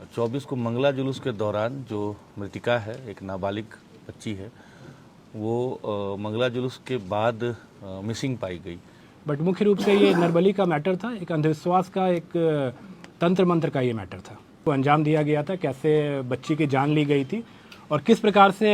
24 को मंगला जुलूस के दौरान जो मृतिका है, एक नाबालिग बच्ची है, वो मंगला जुलूस के बाद मिसिंग पाई गई। बट मुख्य रूप से ये नरबली का मैटर था, एक अंधविश्वास का, एक तंत्र मंत्र का ये मैटर था। वो अंजाम दिया गया था, कैसे बच्ची की जान ली गई थी और किस प्रकार से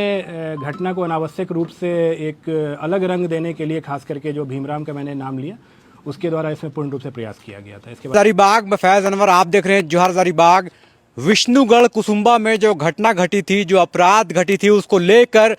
घटना को अनावश्यक रूप से एक अलग रंग देने के लिए, खास करके जो भीमराम का मैंने नाम लिया, उसके द्वारा इसमें पूर्ण रूप से प्रयास किया गया था। इसके बाद हजारीबाग में फैज अनवर आप देख रहे हैं जोहर हजारीबाग विष्णुगढ़ कुसुम्बा में जो घटना घटी थी, जो अपराध घटी थी, उसको लेकर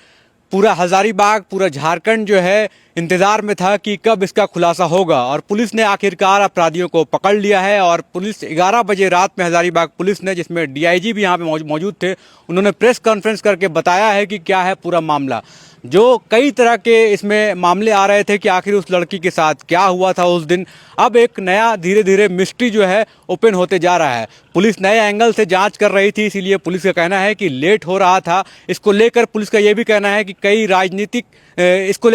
पूरा हजारीबाग, पूरा झारखंड जो है इंतजार में था कि कब इसका खुलासा होगा। और पुलिस ने आखिरकार अपराधियों को पकड़ लिया है। और पुलिस 11 बजे रात में हजारीबाग पुलिस ने, जिसमें डीआईजी भी यहाँ पे मौजूद थे, उन्होंने प्रेस कॉन्फ्रेंस करके बताया है कि क्या है पूरा मामला। जो कई तरह के इसमें मामले आ रहे थे कि आखिर उस लड़की के साथ क्या हुआ था उस दिन, अब एक नया धीरे धीरे मिस्ट्री जो है ओपन होते जा रहा है। पुलिस नए एंगल से जांच कर रही थी, इसीलिए पुलिस का कहना है कि लेट हो रहा था। इसको लेकर पुलिस का ये भी कहना है कि कई राजनीतिक इसको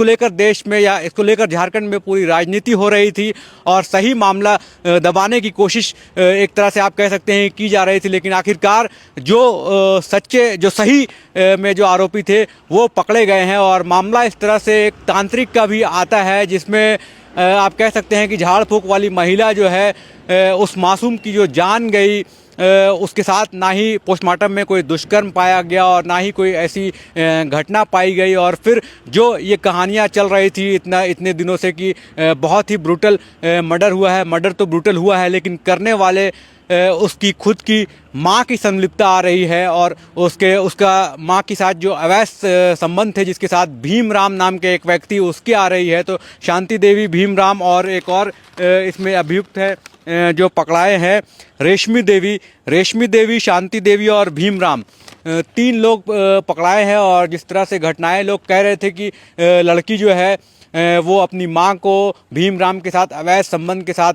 लेकर देश में या इसको लेकर झारखंड में पूरी राजनीति हो रही थी और सही मामला दबाने की कोशिश एक तरह से आप कह सकते हैं की जा रही थी। लेकिन आखिरकार जो सही में जो आरोपी थे वो पकड़े गए हैं। और मामला इस तरह से एक तांत्रिक का भी आता है, जिसमें आप कह सकते हैं कि झाड़ फूक वाली महिला जो है उस मासूम की जो जान गई, उसके साथ ना ही पोस्टमार्टम में कोई दुष्कर्म पाया गया और ना ही कोई ऐसी घटना पाई गई। और फिर जो ये कहानियाँ चल रही थी इतने दिनों से कि बहुत ही ब्रूटल मर्डर हुआ है, मर्डर तो ब्रूटल हुआ है, लेकिन करने वाले उसकी खुद की माँ की संलिप्तता आ रही है। और उसका माँ के साथ जो अवैध संबंध थे, जिसके साथ भीमराम नाम के एक व्यक्ति, उसकी आ रही है। तो शांति देवी, भीमराम और एक और इसमें अभियुक्त है जो पकड़ाए हैं, रेशमी देवी, शांति देवी और भीमराम, 3 लोग पकड़ाए हैं। और जिस तरह से घटनाएं लोग कह रहे थे कि लड़की जो है वो अपनी मां को भीमराम के साथ अवैध संबंध के साथ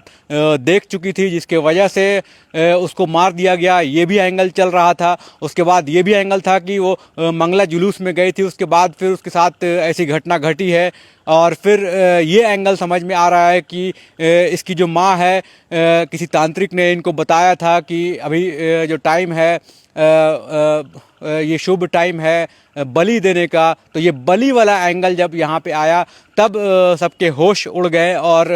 देख चुकी थी, जिसके वजह से उसको मार दिया गया, ये भी एंगल चल रहा था। उसके बाद ये भी एंगल था कि वो मंगला जुलूस में गई थी, उसके बाद फिर उसके साथ ऐसी घटना घटी है। और फिर ये एंगल समझ में आ रहा है कि इसकी जो माँ है, किसी तांत्रिक ने इनको बताया था कि अभी जो टाइम है ये शुभ टाइम है बलि देने का। तो ये बलि वाला एंगल जब यहाँ पे आया तब सबके होश उड़ गए। और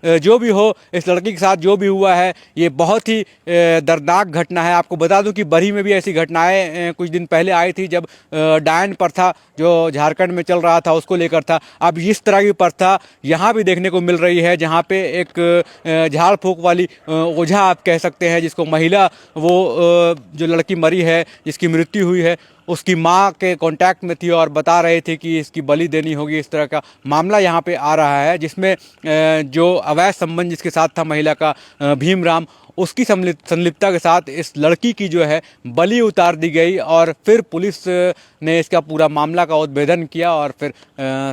जो भी हो, इस लड़की के साथ जो भी हुआ है ये बहुत ही दर्दनाक घटना है। आपको बता दूं कि बरही में भी ऐसी घटनाएं कुछ दिन पहले आई थी, जब डायन प्रथा जो झारखंड में चल रहा था उसको लेकर था। अब इस तरह की प्रथा यहाँ भी देखने को मिल रही है, जहाँ पे एक झाड़ फूक वाली ओझा आप कह सकते हैं, जिसको महिला, वो जो लड़की मरी है, जिसकी मृत्यु हुई है, उसकी माँ के कांटेक्ट में थी और बता रहे थे कि इसकी बलि देनी होगी। इस तरह का मामला यहाँ पे आ रहा है, जिसमें जो अवैध संबंध जिसके साथ था महिला का, भीमराम, उसकी संलिप्तता के साथ इस लड़की की जो है बलि उतार दी गई। और फिर पुलिस ने इसका पूरा मामला का उद्भेदन किया और फिर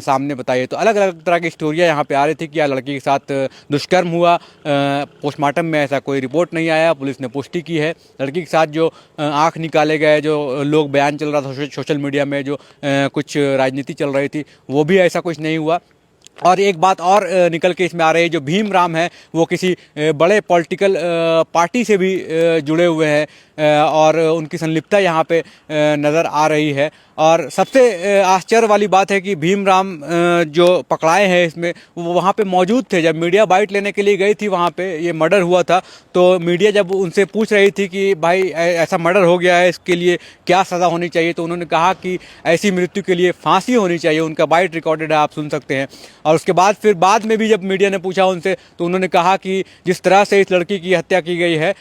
सामने बताइए। तो अलग अलग तरह की स्टोरियाँ यहाँ पे आ रही थी कि लड़की के साथ दुष्कर्म हुआ। पोस्टमार्टम में ऐसा कोई रिपोर्ट नहीं आया, पुलिस ने पुष्टि की है। लड़की के साथ जो आँख निकाले गए, जो लोग बयान चल रहा था सोशल मीडिया में, जो कुछ राजनीति चल रही थी, वो भी ऐसा कुछ नहीं हुआ। और एक बात और निकल के इसमें आ रही है, जो भीमराम है वो किसी बड़े पॉलिटिकल पार्टी से भी जुड़े हुए हैं और उनकी संलिप्तता यहाँ पे नज़र आ रही है। और सबसे आश्चर्य वाली बात है कि भीमराम जो पकड़ाए हैं इसमें, वो वहाँ पे मौजूद थे जब मीडिया बाइट लेने के लिए गई थी, वहाँ पे ये मर्डर हुआ था। तो मीडिया जब उनसे पूछ रही थी कि भाई ऐसा मर्डर हो गया है, इसके लिए क्या सज़ा होनी चाहिए, तो उन्होंने कहा कि ऐसी मृत्यु के लिए फांसी होनी चाहिए। उनका बाइट रिकॉर्डेड है, आप सुन सकते हैं। और उसके बाद फिर बाद में भी जब मीडिया ने पूछा उनसे, तो उन्होंने कहा कि जिस तरह से इस लड़की की हत्या की गई है,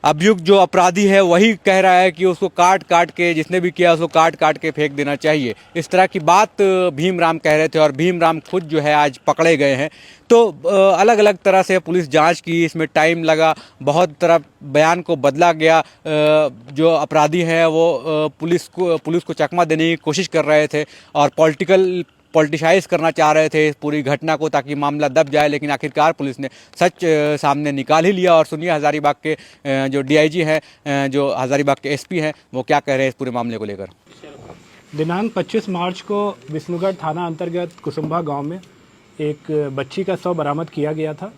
अभियुक्त जो अपराधी है वही कह रहा है कि उसको काट काट के, जिसने भी किया उसको काट काट के फेंक देना चाहिए। इस तरह की बात भीमराम कह रहे थे और भीमराम खुद जो है आज पकड़े गए हैं। तो अलग अलग तरह से पुलिस जांच की, इसमें टाइम लगा, बहुत तरह बयान को बदला गया। जो अपराधी हैं वो पुलिस को चकमा देने की कोशिश कर रहे थे और पॉलिटिसाइज करना चाह रहे थे इस पूरी घटना को, ताकि मामला दब जाए। लेकिन आखिरकार पुलिस ने सच सामने निकाल ही लिया। और सुनिए हजारीबाग के जो डीआईजी हैं, जो हजारीबाग के एसपी हैं, वो क्या कह रहे हैं इस पूरे मामले को लेकर। दिनांक 25 मार्च को विष्णुगढ़ थाना अंतर्गत कुसुम्भा गांव में एक बच्ची का शव बरामद किया गया था।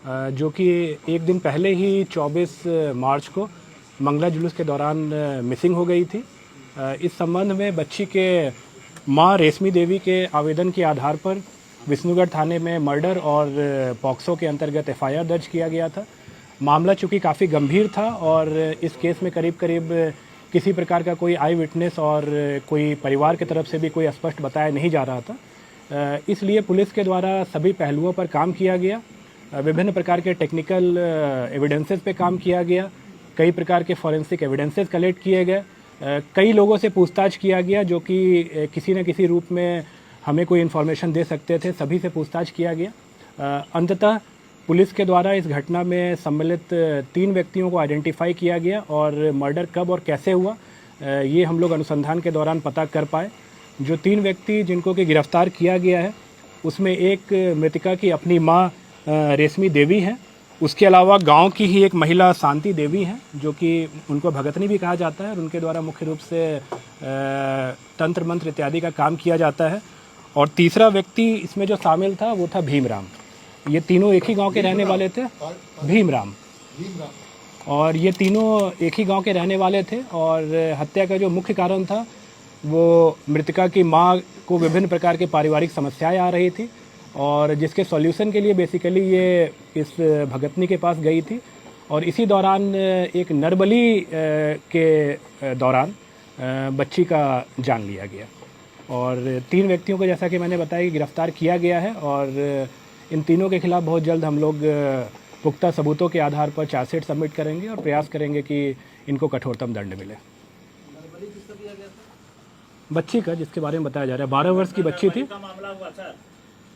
जो कि एक दिन पहले ही 24 मार्च को मंगला जुलूस के दौरान मिसिंग हो गई थी। इस संबंध में बच्ची के मां रेशमी देवी के आवेदन के आधार पर विष्णुगढ़ थाने में मर्डर और पॉक्सो के अंतर्गत एफआईआर दर्ज किया गया था। मामला चूँकि काफ़ी गंभीर था और इस केस में करीब करीब किसी प्रकार का कोई आई विटनेस और कोई परिवार की तरफ से भी कोई स्पष्ट बताया नहीं जा रहा था, इसलिए पुलिस के द्वारा सभी पहलुओं पर काम किया गया। विभिन्न प्रकार के टेक्निकल एविडेंसेस पे काम किया गया, कई प्रकार के फॉरेंसिक एविडेंसेस कलेक्ट किए गए, कई लोगों से पूछताछ किया गया जो कि किसी न किसी रूप में हमें कोई इन्फॉर्मेशन दे सकते थे, सभी से पूछताछ किया गया। अंततः पुलिस के द्वारा इस घटना में सम्मिलित 3 व्यक्तियों को आइडेंटिफाई किया गया और मर्डर कब और कैसे हुआ ये हम लोग अनुसंधान के दौरान पता कर पाए। जो 3 व्यक्ति जिनको कि गिरफ्तार किया गया है उसमें एक मृतका की अपनी मां रेशमी देवी हैं, उसके अलावा गांव की ही एक महिला शांति देवी हैं जो कि उनको भगतनी भी कहा जाता है और उनके द्वारा मुख्य रूप से तंत्र मंत्र इत्यादि का काम किया जाता है। और तीसरा व्यक्ति इसमें जो शामिल था वो था भीमराम। ये तीनों एक ही गांव के रहने वाले थे, भीमराम, और ये तीनों एक ही गांव के रहने वाले थे। और हत्या का जो मुख्य कारण था वो मृतका की मां को विभिन्न प्रकार के पारिवारिक समस्याएं आ रही थी और जिसके सॉल्यूशन के लिए बेसिकली ये इस भगतनी के पास गई थी और इसी दौरान एक नरबली के दौरान बच्ची का जान लिया गया। और 3 व्यक्तियों को जैसा कि मैंने बताया कि गिरफ्तार किया गया है और इन तीनों के खिलाफ बहुत जल्द हम लोग पुख्ता सबूतों के आधार पर चार्जशीट सबमिट करेंगे और प्रयास करेंगे कि इनको कठोरतम दंड मिले। बच्ची का जिसके बारे में बताया जा रहा है 12 वर्ष की बच्ची थी।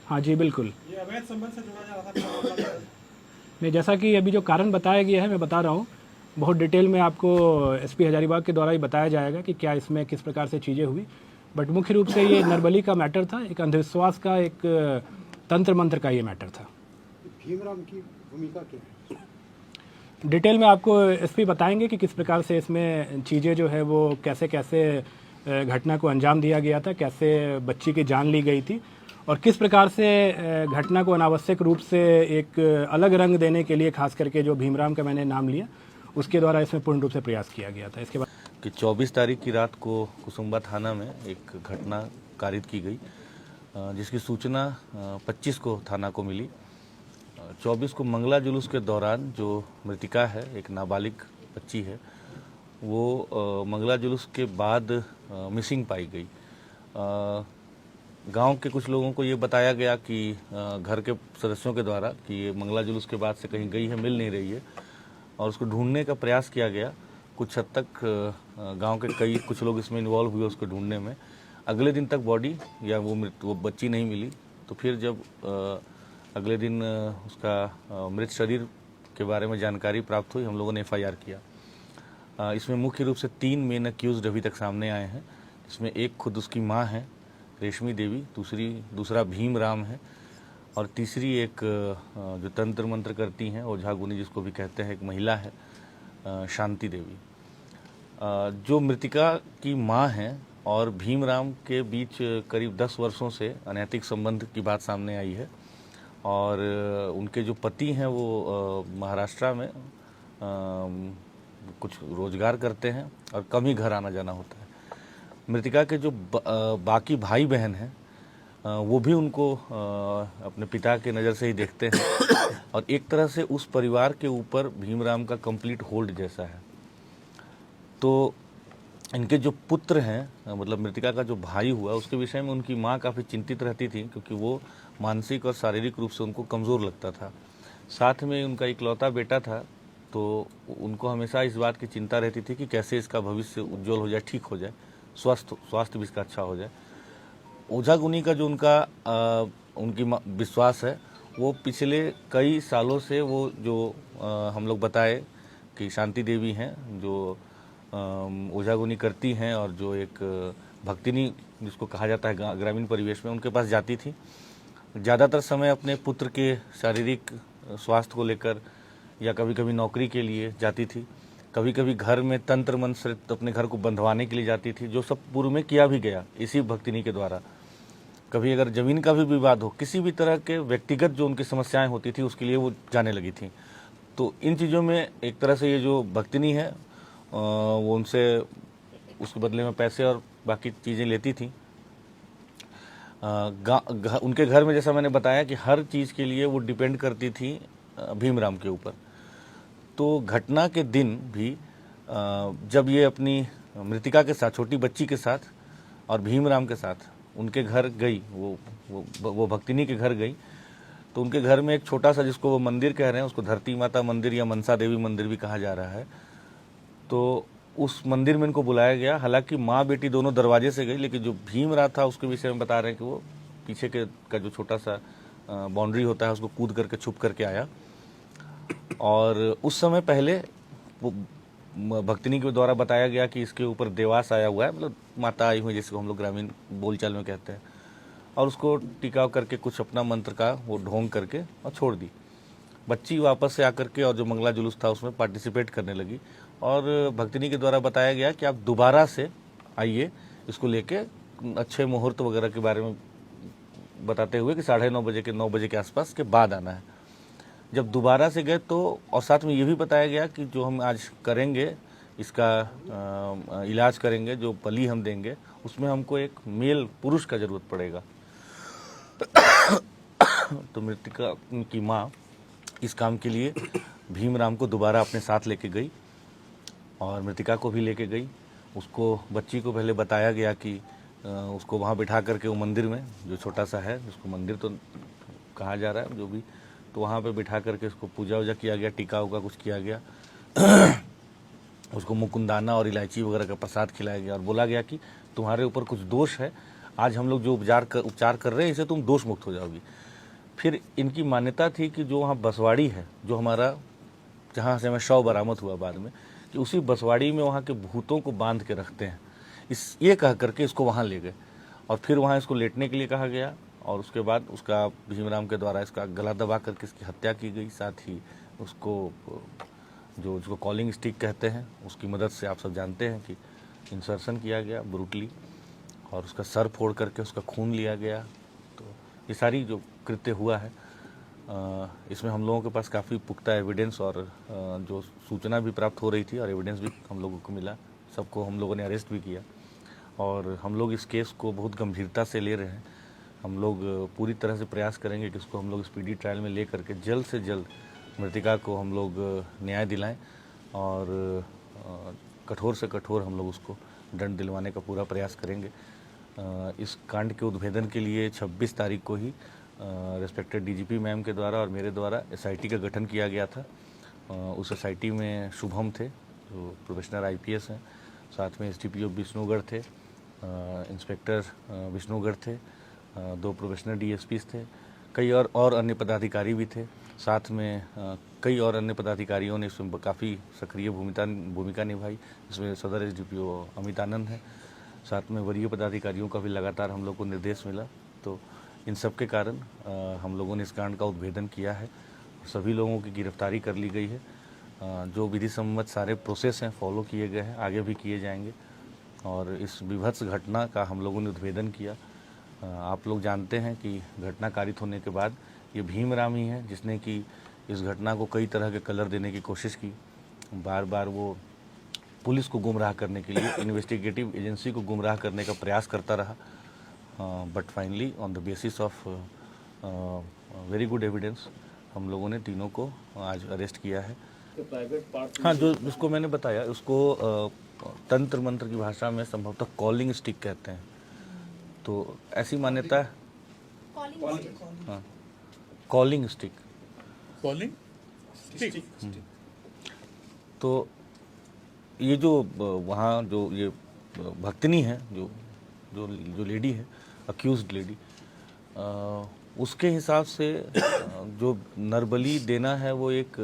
हाँ जी बिल्कुल। ये अवैध संबंध से जुड़ा जा रहा था। नहीं, जैसा कि अभी जो कारण बताया गया है मैं बता रहा हूँ, बहुत डिटेल में आपको एसपी हजारीबाग के द्वारा ही बताया जाएगा कि क्या इसमें किस प्रकार से चीज़ें हुई। बट मुख्य रूप से ये नरबली का मैटर था, एक अंधविश्वास का, एक तंत्र मंत्र का ये मैटर था। भीमराम की भूमिका क्या है? डिटेल में आपको एसपी बताएंगे कि किस प्रकार से इसमें चीज़ें जो है वो कैसे कैसे घटना को अंजाम दिया गया था, कैसे बच्ची की जान ली गई थी और किस प्रकार से घटना को अनावश्यक रूप से एक अलग रंग देने के लिए खास करके जो भीमराम का मैंने नाम लिया उसके द्वारा इसमें पूर्ण रूप से प्रयास किया गया था। इसके बाद कि 24 तारीख की रात को कुसुम्बा थाना में एक घटना कारित की गई जिसकी सूचना 25 को थाना को मिली। 24 को मंगला जुलूस के दौरान जो मृतिका है, एक नाबालिग बच्ची है, वो मंगला जुलूस के बाद मिसिंग पाई गई। गांव के कुछ लोगों को ये बताया गया कि घर के सदस्यों के द्वारा कि ये मंगला जुलूस के बाद से कहीं गई है, मिल नहीं रही है और उसको ढूंढने का प्रयास किया गया। कुछ हद तक गांव के कुछ लोग इसमें इन्वॉल्व हुए उसको ढूंढने में। अगले दिन तक बॉडी या वो बच्ची नहीं मिली, तो फिर जब अगले दिन उसका मृत शरीर के बारे में जानकारी प्राप्त हुई, हम लोगों ने एफआईआर किया। इसमें मुख्य रूप से 3 मेन अक्यूज्ड अभी तक सामने आए हैं। इसमें एक खुद उसकी माँ है रेशमी देवी, दूसरा भीमराम है और तीसरी एक जो तंत्र मंत्र करती हैं, ओझा गुनी जिसको भी कहते हैं, एक महिला है शांति देवी। जो मृतिका की माँ हैं और भीमराम के बीच करीब 10 वर्षों से अनैतिक संबंध की बात सामने आई है और उनके जो पति हैं वो महाराष्ट्र में कुछ रोजगार करते हैं और कम ही घर आना जाना होता है। मृतिका के जो बाकी भाई बहन हैं वो भी उनको अपने पिता के नज़र से ही देखते हैं और एक तरह से उस परिवार के ऊपर भीमराम का कंप्लीट होल्ड जैसा है। तो इनके जो पुत्र हैं, मतलब मृतिका का जो भाई हुआ, उसके विषय में उनकी माँ काफ़ी चिंतित रहती थी क्योंकि वो मानसिक और शारीरिक रूप से उनको कमज़ोर लगता था। साथ में उनका इकलौता बेटा था, तो उनको हमेशा इस बात की चिंता रहती थी कि कैसे इसका भविष्य उज्जवल हो जाए, ठीक हो जाए, स्वास्थ्य भी इसका अच्छा हो जाए। ओझा गुनी का जो उनकी विश्वास है, वो पिछले कई सालों से वो जो हम लोग बताए कि शांति देवी हैं जो ओझा गुनी करती हैं और जो एक भक्तिनी जिसको कहा जाता है ग्रामीण परिवेश में, उनके पास जाती थी। ज़्यादातर समय अपने पुत्र के शारीरिक स्वास्थ्य को लेकर या कभी कभी नौकरी के लिए जाती थी, कभी कभी घर में तंत्र मंत्र अपने घर को बंधवाने के लिए जाती थी, जो सब पूर्व में किया भी गया इसी भक्तिनी के द्वारा। कभी अगर ज़मीन का भी विवाद हो, किसी भी तरह के व्यक्तिगत जो उनकी समस्याएं होती थी उसके लिए वो जाने लगी थी। तो इन चीज़ों में एक तरह से ये जो भक्तिनी है वो उनसे उसके बदले में पैसे और बाकी चीज़ें लेती थी। उनके घर में जैसा मैंने बताया कि हर चीज़ के लिए वो डिपेंड करती थी भीमराम के ऊपर। तो घटना के दिन भी जब ये अपनी मृतिका के साथ, छोटी बच्ची के साथ और भीमराम के साथ उनके घर गई, वो भक्तिनी के घर गई, तो उनके घर में एक छोटा सा, जिसको वो मंदिर कह रहे हैं, उसको धरती माता मंदिर या मनसा देवी मंदिर भी कहा जा रहा है, तो उस मंदिर में इनको बुलाया गया। हालांकि माँ बेटी दोनों दरवाजे से गई, लेकिन जो भीमराव था उसके विषय में बता रहे हैं कि वो पीछे का जो छोटा सा बाउंड्री होता है उसको कूद करके छुप करके आया। और उस समय पहले वो भक्तिनी के द्वारा बताया गया कि इसके ऊपर देवास आया हुआ है, मतलब माता आई हुई जिसको हम लोग ग्रामीण बोलचाल में कहते हैं, और उसको टिकाव करके कुछ अपना मंत्र का वो ढोंग करके और छोड़ दी। बच्ची वापस से आकर के और जो मंगला जुलूस था उसमें पार्टिसिपेट करने लगी, और भक्तिनी के द्वारा बताया गया कि आप दोबारा से आइए, इसको लेके अच्छे मुहूर्त वगैरह के बारे में बताते हुए कि 9:30 बजे के 9 बजे के आसपास के बाद आना है। जब दोबारा से गए तो, और साथ में ये भी बताया गया कि जो हम आज करेंगे, इसका इलाज करेंगे, जो बलि हम देंगे, उसमें हमको एक मेल पुरुष का जरूरत पड़ेगा। तो मृतिका की माँ इस काम के लिए भीमराम को दोबारा अपने साथ लेके गई और मृतिका को भी लेके गई। उसको, बच्ची को पहले बताया गया कि उसको वहाँ बिठा करके वो मंदिर में, जो छोटा सा है, उसको मंदिर तो कहा जा रहा है जो भी, तो वहाँ पे बिठा करके उसको पूजा वूजा किया गया, टीका उका कुछ किया गया। उसको मुकुंदाना और इलायची वगैरह का प्रसाद खिलाया गया और बोला गया कि तुम्हारे ऊपर कुछ दोष है, आज हम लोग जो उपचार कर रहे हैं इससे तुम दोष मुक्त हो जाओगी। फिर इनकी मान्यता थी कि जो वहाँ बसवाड़ी है, जो हमारा, जहाँ से हमें शव बरामद हुआ बाद में, कि उसी बसवाड़ी में वहाँ के भूतों को बांध के रखते हैं। ये कह करके इसको वहाँ ले गए और फिर वहाँ इसको लेटने के लिए कहा गया, और उसके बाद उसका भीमराम के द्वारा इसका गला दबा करके इसकी हत्या की गई। साथ ही उसको, जो उसको कॉलिंग स्टिक कहते हैं, उसकी मदद से आप सब जानते हैं कि इंसर्शन किया गया ब्रूटली, और उसका सर फोड़ करके उसका खून लिया गया। तो ये सारी जो कृत्य हुआ है, इसमें हम लोगों के पास काफ़ी पुख्ता एविडेंस और जो सूचना भी प्राप्त हो रही थी और एविडेंस भी हम लोगों को मिला। सबको हम लोगों ने अरेस्ट भी किया और हम लोग इस केस को बहुत गंभीरता से ले रहे हैं। हम लोग पूरी तरह से प्रयास करेंगे कि इसको हम लोग स्पीडी ट्रायल में ले करके जल्द से जल्द मृतिका को हम लोग न्याय दिलाएं और कठोर से कठोर हम लोग उसको दंड दिलवाने का पूरा प्रयास करेंगे। इस कांड के उद्भेदन के लिए 26 तारीख को ही रेस्पेक्टेड डीजीपी मैम के द्वारा और मेरे द्वारा एसआईटी का गठन किया गया था। उस एसआईटी में शुभम थे जो प्रोफेशनल आईपीएस हैं, साथ में एसडीपीओ विष्णुगढ़ थे, इंस्पेक्टर विष्णुगढ़ थे, 2 प्रोफेशनल डीएसपीज थे, कई और अन्य पदाधिकारी भी थे। साथ में कई और अन्य पदाधिकारियों ने इसमें काफ़ी सक्रिय भूमिका निभाई। इसमें सदर एसडीपीओ अमित आनंद है, साथ में वरीय पदाधिकारियों का भी लगातार हम लोग को निर्देश मिला। तो इन सब के कारण हम लोगों ने इस कांड का उद्भेदन किया है, सभी लोगों की गिरफ्तारी कर ली गई है। जो विधि सम्मत सारे प्रोसेस हैं फॉलो किए गए हैं, आगे भी किए जाएंगे, और इस विभत्स घटना का हम लोगों ने उद्भेदन किया। आप लोग जानते हैं कि घटना कारित होने के बाद ये भीमराम ही है जिसने कि इस घटना को कई तरह के कलर देने की कोशिश की। बार बार वो पुलिस को गुमराह करने के लिए, इन्वेस्टिगेटिव एजेंसी को गुमराह करने का प्रयास करता रहा, but finally on the basis of very good evidence हम लोगों ने तीनों को आज अरेस्ट किया है। हाँ, जो जिसको मैंने बताया उसको तंत्र मंत्र की भाषा में संभवतः कॉलिंग स्टिक कहते हैं। तो ऐसी मान्यता है, हाँ, कॉलिंग स्टिक। तो ये जो वहाँ जो ये भक्तिनी है, जो लेडी है, अक्यूज्ड लेडी, उसके हिसाब से जो नरबली देना है वो एक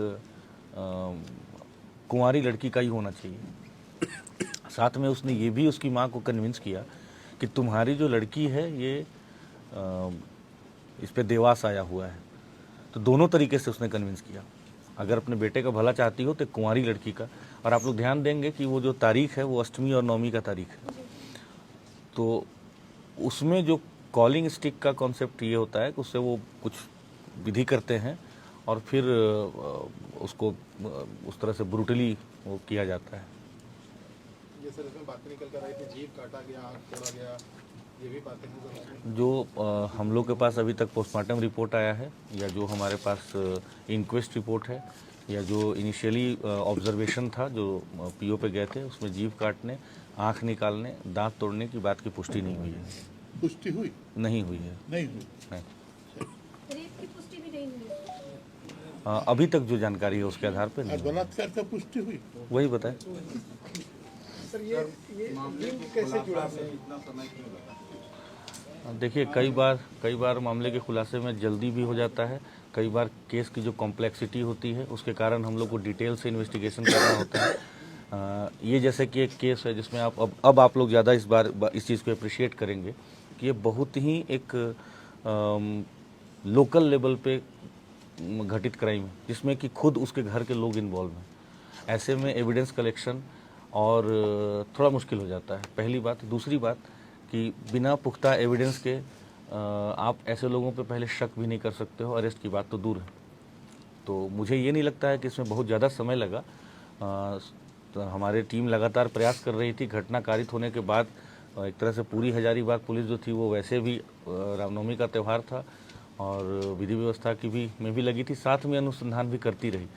कुंवारी लड़की का ही होना चाहिए। साथ में उसने ये भी उसकी माँ को कन्विंस किया कि तुम्हारी जो लड़की है ये इस पे देवास आया हुआ है। तो दोनों तरीके से उसने कन्विंस किया। अगर अपने बेटे का भला चाहती हो तो कुंवारी लड़की का, और आप लोग ध्यान देंगे कि वो जो तारीख है वो अष्टमी और नवमी का तारीख है। तो उसमें जो कॉलिंग स्टिक का कॉन्सेप्ट ये होता है कि उससे वो कुछ विधि करते हैं और फिर उसको उस तरह से ब्रूटली वो किया जाता है। ये सर इसमें बातें निकल कर आई थी, जीभ काटा गया, आँख तोड़ा गया, ये भी बातें नजर आ रही हैं। जो हम लोग के पास अभी तक पोस्टमार्टम रिपोर्ट आया है या जो हमारे पास इंक्वेस्ट रिपोर्ट है या जो इनिशियली ऑब्जर्वेशन था जो पीओ पे गए थे, उसमें जीभ काटने, आँख निकालने, दांत तोड़ने की बात की पुष्टि नहीं हुई है। पुष्टि हुई नहीं हुई है। नहीं हुई? नहीं। रेप की पुष्टि भी नहीं हुई। अभी तक जो जानकारी है उसके आधार पर आज नहीं। बलात्कार का पुष्टि हुई? वही बताए। सर ये लिंक कैसे जुड़ा है? देखिए कई बार मामले के खुलासे में जल्दी भी हो जाता है, कई बार केस की जो कॉम्प्लेक्सिटी होती है उसके कारण हम लोग को डिटेल से इन्वेस्टिगेशन करना होता है। ये जैसे कि एक केस है जिसमें अब आप लोग ज़्यादा इस बार इस चीज़ को अप्रिशिएट करेंगे कि ये बहुत ही एक लोकल लेवल पे घटित क्राइम है जिसमें कि खुद उसके घर के लोग इन्वॉल्व हैं। ऐसे में एविडेंस कलेक्शन और थोड़ा मुश्किल हो जाता है, पहली बात। दूसरी बात कि बिना पुख्ता एविडेंस के आप ऐसे लोगों पे पहले शक भी नहीं कर सकते हो, अरेस्ट की बात तो दूर है। तो मुझे ये नहीं लगता है कि इसमें बहुत ज़्यादा समय लगा। तो हमारी टीम लगातार प्रयास कर रही थी। घटना कारित होने के बाद एक तरह से पूरी हजारीबाग पुलिस जो थी वो वैसे भी रामनवमी का त्यौहार था और विधि व्यवस्था की भी में भी लगी थी, साथ में अनुसंधान भी करती रही।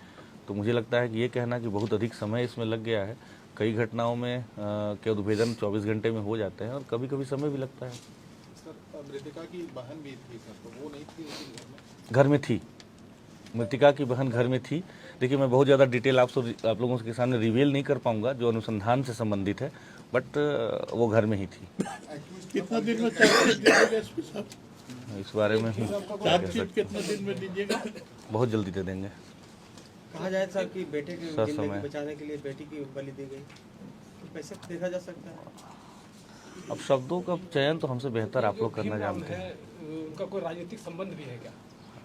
तो मुझे लगता है कि ये कहना कि बहुत अधिक समय इसमें लग गया है, कई घटनाओं में के उद्भेदन 24 घंटे में हो जाते हैं और कभी कभी समय भी लगता है। सर मृतका की बहन भी थी सर, तो वो नहीं थी उसी घर में? घर में थी, मृतिका की बहन घर में थी। देखिए मैं बहुत ज़्यादा डिटेल आप लोगों के सामने रिवील नहीं कर पाऊंगा जो अनुसंधान से संबंधित है, बट वो घर में ही थी। कितना दिन में चार्जशीट दीजिएगा एसपी साहब? इस बारे में चार्जशीट कितना दिन में दीजिएगा? बहुत जल्दी दे देंगे। कहा जाए सर कि बेटे की सर, जिंदगी समय। बचाने के लिए बेटी की बलि दी गई, तो कैसे देखा जा सकता है? अब शब्दों का चयन तो हमसे बेहतर आप लोग करना जानते हैं। उनका कोई राजनीतिक संबंध भी है क्या?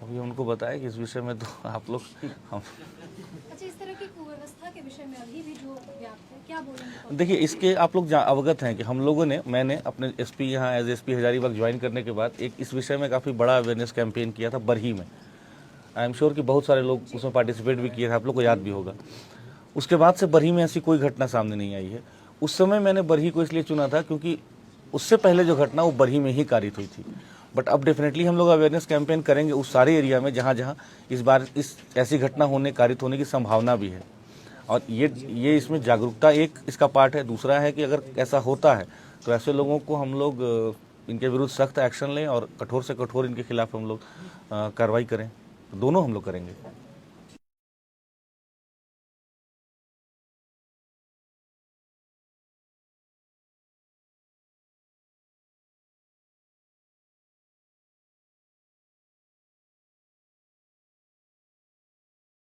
अभी उनको बताया कि इस विषय में तो आप लोग हम अच्छा, इस तरह की कुव्यवस्था के विषय में अभी भी जो व्याप्त है, क्या बोलेंगे? देखिए इसके आप लोग अवगत हैं कि हम लोगों ने मैंने अपने एसपी यहाँ एज एसपी हजारीबाग ज्वाइन करने के बाद एक इस विषय में काफ़ी बड़ा अवेयरनेस कैंपेन किया था बरही में। आई एम श्योर कि बहुत सारे लोग उसमें पार्टिसिपेट भी किए थे, आप लोग को याद भी होगा। उसके बाद से बरही में ऐसी कोई घटना सामने नहीं आई है। उस समय मैंने बरही को इसलिए चुना था क्योंकि उससे पहले जो घटना वो बरही में ही कारित हुई थी। बट अब डेफिनेटली हम लोग अवेयरनेस कैंपेन करेंगे उस सारे एरिया में जहाँ जहाँ इस बार इस ऐसी घटना कारित होने की संभावना भी है। और ये इसमें जागरूकता एक इसका पार्ट है। दूसरा है कि अगर ऐसा होता है तो ऐसे लोगों को हम लोग इनके विरुद्ध सख्त एक्शन लें और कठोर से कठोर इनके खिलाफ हम लोग कार्रवाई करें। दोनों हम लोग करेंगे।